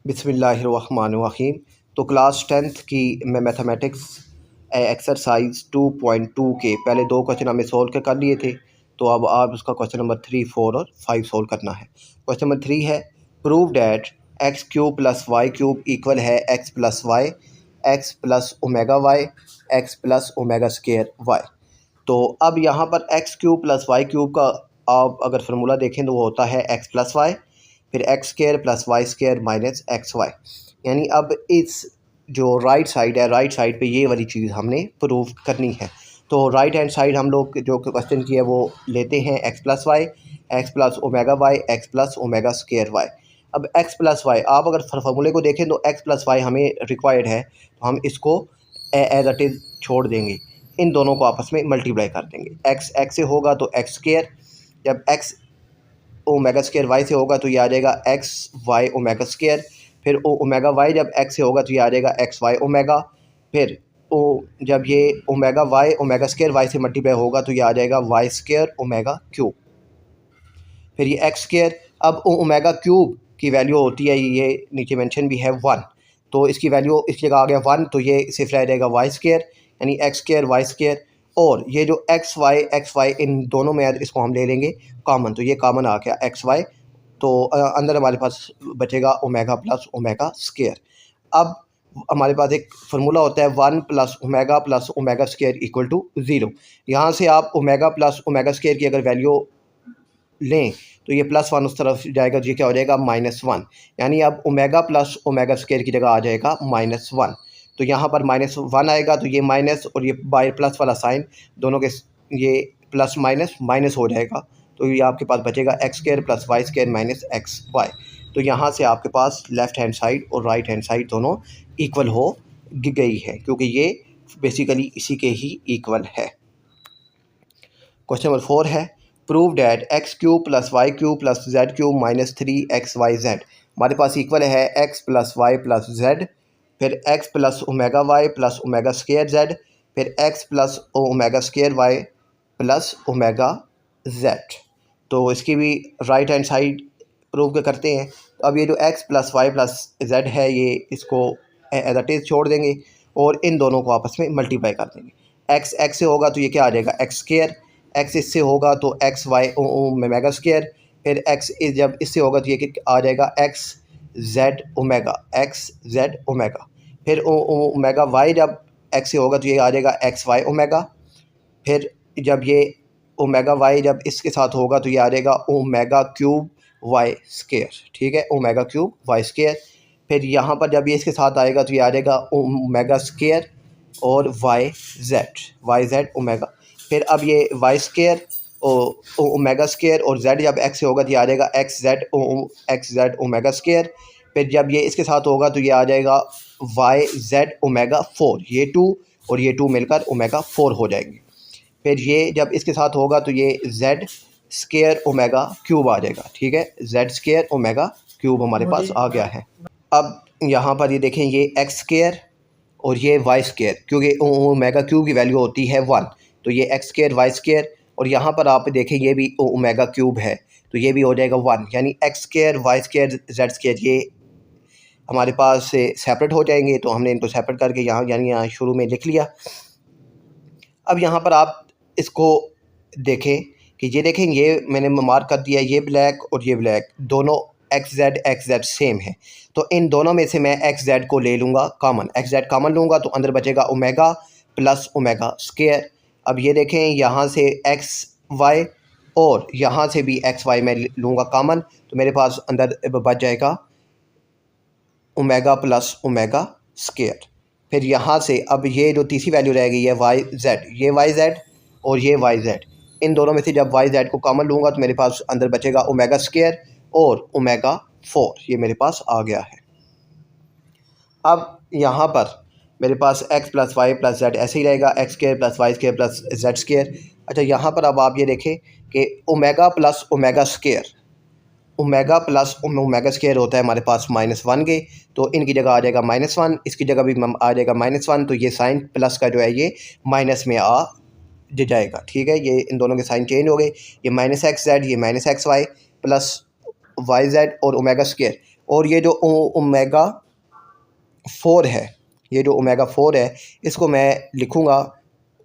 बिस्मिल्लाहिर्रहमानिर्रहीम। तो class 10th की मैथमेटिक्स एक्सरसाइज 2.2 के पहले दो क्वेश्चन हमें सोल्व कर लिए थे। तो अब आप उसका क्वेश्चन नंबर 3, 4 और 5 सोल्व करना है। क्वेश्चन नंबर 3 है, prove that x cube plus y cube equal है x plus y, x plus omega y, x plus omega square y. तो अब यहाँ पर x cube plus y cube का आप अगर फार्मूला देखें तो वो होता है एक्स प्लस वाई, फिर x square plus y square minus x y. यानी अब इस जो राइट साइड है, राइट साइड पे ये वाली चीज़ हमने प्रूव करनी है। तो राइट हैंड साइड हम लोग जो क्वेश्चन की है वो लेते हैं x plus y, x plus omega y, x plus omega square y. अब एक्स प्लस वाई आप अगर फार्मूले को देखें तो एक्स प्लस वाई हमें रिक्वायर्ड है, तो हम इसको एज इट इज़ छोड़ देंगे, इन दोनों को आपस में मल्टीप्लाई कर देंगे। एक्स एक्स से होगा तो एक्स स्केयर, जब एक्स ओमेगा स्केयर वाई से होगा तो ये आ जाएगा एक्स वाई ओमेगा स्केयर, फिर ओमेगा वाई जब एक्स से होगा तो ये आ जाएगा एक्स वाई ओमेगा, फिर ओ जब ये omega y omega square y से मल्टीप्लाई होगा तो ये आ जाएगा वाई स्केयर ओमेगा क्यूब, फिर ये एक्स स्केयर। अब ओमेगा क्यूब की वैल्यू होती है, ये नीचे मेंशन भी है 1, तो इसकी वैल्यू इस जगह आ गया 1, तो ये सिर्फ रह जाएगा वाई स्केयर, यानी एक्स स्केयर वाई स्केयर। और ये जो एक्स वाई इन दोनों में इसको हम ले लेंगे कॉमन, तो ये कॉमन आ गया एक्स वाई, तो अंदर हमारे पास बचेगा ओमेगा प्लस ओमेगा स्केयर। अब हमारे पास एक फार्मूला होता है 1 plus omega square equal to 0। यहाँ से आप ओमेगा प्लस ओमेगा स्केयर की अगर वैल्यू लें तो ये +1 उस तरफ जाएगा, तो ये क्या हो जाएगा -1, यानी अब ओमेगा प्लस ओमेगा स्केयर की जगह आ जाएगा -1। तो यहाँ पर -1 आएगा तो ये माइनस और ये बाय प्लस वाला साइन दोनों के ये प्लस माइनस माइनस हो जाएगा, तो ये आपके पास बचेगा x square plus y square minus x y. तो यहाँ से आपके पास लेफ़्ट हैंड साइड और राइट हैंड साइड दोनों इक्वल हो गई है, क्योंकि ये बेसिकली इसी के ही इक्वल है। क्वेश्चन नंबर 4 है, prove that x cube plus y cube plus z cube minus 3xyz। हमारे पास इक्वल है x plus y plus z, फिर x plus omega y plus omega square Z, फिर x plus omega square y plus omega z. तो इसकी भी right hand side prove करते हैं। अब ये जो x plus y plus z है, ये इसको एज इट इज़ छोड़ देंगे और इन दोनों को आपस में मल्टीप्लाई कर देंगे। एक्स एक्स से होगा तो ये क्या आ जाएगा एक्स स्केयर, एक्स इससे होगा तो एक्स वाई ओमेगा स्केयर, फिर एक्स जब इससे होगा तो ये आ जाएगा x Z omega, x Z omega, फिर ओमेगा वाई जब एक्स से होगा तो ये आ जाएगा एक्स वाई ओमेगा, फिर जब ये ओमेगा वाई जब इसके साथ होगा तो ये आ जाएगा ओमेगा क्यूब वाई स्केयर, ठीक है, ओमेगा क्यूब वाई स्केयर। फिर यहाँ पर जब ये इसके साथ आएगा तो ये आ जाएगा ओमेगा स्केयर और वाई जेड ओमेगा। फिर अब ये वाई स्केयर ओमेगा स्केयर और जेड जब एक्स से होगा तो ये आ जाएगा एक्स जेड ओमेगा स्केयर। फिर जब ये इसके साथ होगा तो ये आ जाएगा वाई जेड ओमेगा 4, ये 2 और ये 2 मिलकर ओमेगा 4 हो जाएंगे। फिर ये जब इसके साथ होगा तो ये जेड स्केयर ओमेगा क्यूब आ जाएगा, ठीक है, जेड स्केयर ओमेगा क्यूब हमारे पास आ गया है। अब यहाँ पर ये देखें, ये एक्स स्केयर और ये वाई स्केयर, क्योंकि ओमेगा क्यूब की वैल्यू होती है 1, तो ये एक्स स्केयर वाई स्केयर, और यहाँ पर आप देखें ये भी ओमेगा क्यूब है तो ये भी हो जाएगा 1, यानी x square y square z square ये हमारे पास से सेपरेट हो जाएंगे। तो हमने इनको सेपरेट करके यहाँ यानी यहाँ शुरू में लिख लिया। अब यहाँ पर आप इसको देखें कि ये देखें, ये मैंने मार्क कर दिया, ये ब्लैक और ये ब्लैक दोनों एक्स जेड सेम है, तो इन दोनों में से मैं एक्स जेड को ले लूँगा कॉमन, एक्स जेड कॉमन लूँगा तो अंदर बचेगा ओमेगा प्लस ओमेगा स्केयर। अब ये देखें, यहाँ से एक्स वाई और यहाँ से भी एक्स वाई मैं लूँगा कॉमन, तो मेरे पास अंदर बच जाएगा ओमेगा प्लस ओमेगा स्केयर। फिर यहाँ से अब ये जो तीसरी वैल्यू रह गई है वाई जेड, ये वाई जेड और ये वाई जेड, इन दोनों में से जब वाई जेड को कॉमन लूँगा तो मेरे पास अंदर बचेगा ओमेगा स्केयर और ओमेगा 4, ये मेरे पास आ गया है। अब यहाँ पर मेरे पास x plus y plus z ऐसे ही रहेगा, x square plus y square plus z square. अच्छा, यहाँ पर अब आप ये देखें कि omega plus omega square, omega plus omega square होता है हमारे पास -1 के, तो इनकी जगह आ जाएगा -1, इसकी जगह भी आ जाएगा -1, तो ये साइन प्लस का जो है ये माइनस में आ जाएगा, ठीक है, ये इन दोनों के साइन चेंज हो गए, ये -एक्स जेड, ये -x y plus y z और ओमेगा स्केयर, और ये जो ओमेगा 4 है, ये जो ओमेगा 4 है, इसको मैं लिखूँगा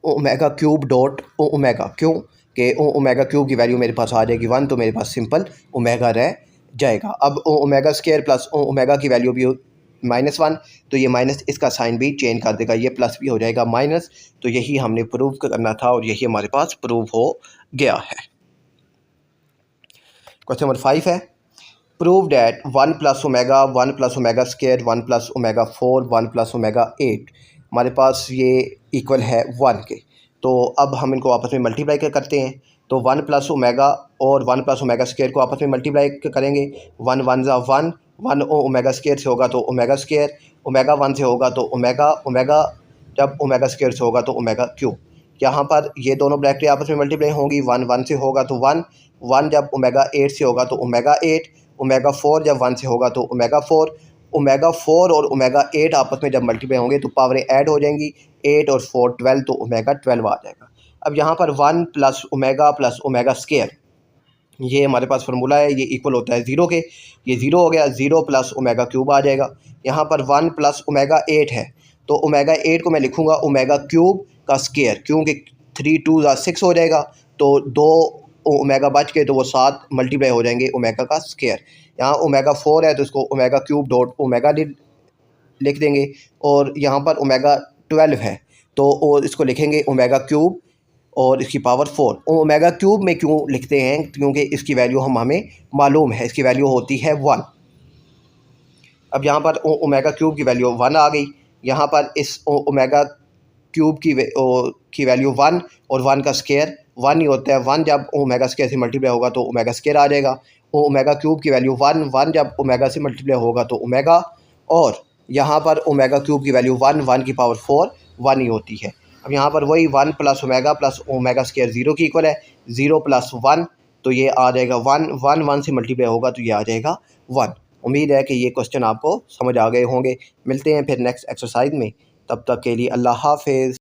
ओमेगा क्यूब डॉट ओमेगा, क्यों कि ओमेगा क्यूब की वैल्यू मेरे पास आ जाएगी 1, तो मेरे पास सिंपल ओमेगा रह जाएगा। अब ओमेगा स्क्वायर प्लस ओमेगा की वैल्यू भी -1, तो ये माइनस इसका साइन भी चेंज कर देगा, ये प्लस भी हो जाएगा माइनस। तो यही हमने प्रूव करना था और यही हमारे पास प्रूव हो गया है। क्वेश्चन नंबर 5 है, prove that 1 + omega 1 + omega square 1 + omega 4 1 + omega 8 हमारे पास ये इक्वल है 1 के। तो अब हम इनको आपस में मल्टीप्लाई करते हैं। तो 1 + ओमेगा और 1 + ओमेगा स्क्वायर को आपस में मल्टीप्लाई करेंगे। 1 1 ज़ा 1, 1 ओमेगा स्क्वायर से होगा तो ओमेगा स्क्वायर, ओमेगा 1 से होगा तो ओमेगा, ओमेगा जब ओमेगा स्क्वायर से होगा तो ओमेगा क्यूब। यहाँ पर ये दोनों ब्रैकेट आपस में मल्टीप्लाई होंगी। 1 1 से होगा तो 1, 1 जब ओमेगा 8 से होगा तो ओमेगा 8, ओमेगा 4 जब 1 से होगा तो ओमेगा 4, ओमेगा 4 और ओमेगा 8 आपस में जब मल्टीप्लाई होंगे तो पावरें ऐड हो जाएंगी, 8 और 4 12, तो ओमेगा 12 आ जाएगा। अब यहाँ पर 1 + ओमेगा + ओमेगा स्क्वायर, ये हमारे पास फार्मूला है, ये इक्वल होता है 0 के। ये 0 हो गया, 0 + ओमेगा क्यूब आ जाएगा। यहाँ पर 1 + ओमेगा 8 है, तो ओमेगा 8 को मैं लिखूँगा ओमेगा क्यूब का स्क्वायर, क्योंकि 3 2 ज़ा 6 हो जाएगा, तो 2 ओमेगा बच के तो वो 7 मल्टीप्लाई हो जाएंगे ओमेगा का स्क्वायर। यहाँ ओमेगा 4 है तो इसको ओमेगा क्यूब डॉट ओमेगा लिख देंगे। और यहाँ पर ओमेगा 12 है तो और इसको लिखेंगे ओमेगा क्यूब और इसकी पावर 4। ओमेगा क्यूब में क्यों लिखते हैं, क्योंकि इसकी वैल्यू हमें मालूम है, इसकी वैल्यू होती है 1। अब यहाँ पर ओमेगा क्यूब की वैल्यू 1 आ गई। यहाँ पर इस ओमेगा क्यूब की वैल्यू 1 और 1 का स्क्वायर 1 ही होता है। 1 जब ओमेगा स्क्वायर से मल्टीप्लाई होगा तो ओमेगा स्क्वायर आ जाएगा। ओमेगा क्यूब की वैल्यू 1, 1 जब ओमेगा से मल्टीप्लाई होगा तो ओमेगा, और यहाँ पर ओमेगा क्यूब की वैल्यू 1, 1 की पावर 4 1 ही होती है। अब यहाँ पर वही 1 + ओमेगा + ओमेगा स्क्वायर 0 की इक्वल है, 0 + 1 तो ये आ जाएगा 1, 1 1 से मल्टीप्लाई होगा तो ये आ जाएगा 1। उम्मीद है कि ये क्वेश्चन आपको समझ आ गए होंगे। मिलते हैं फिर नेक्स्ट एक्सरसाइज में, तब तक के लिए अल्लाह हाफ़िज़।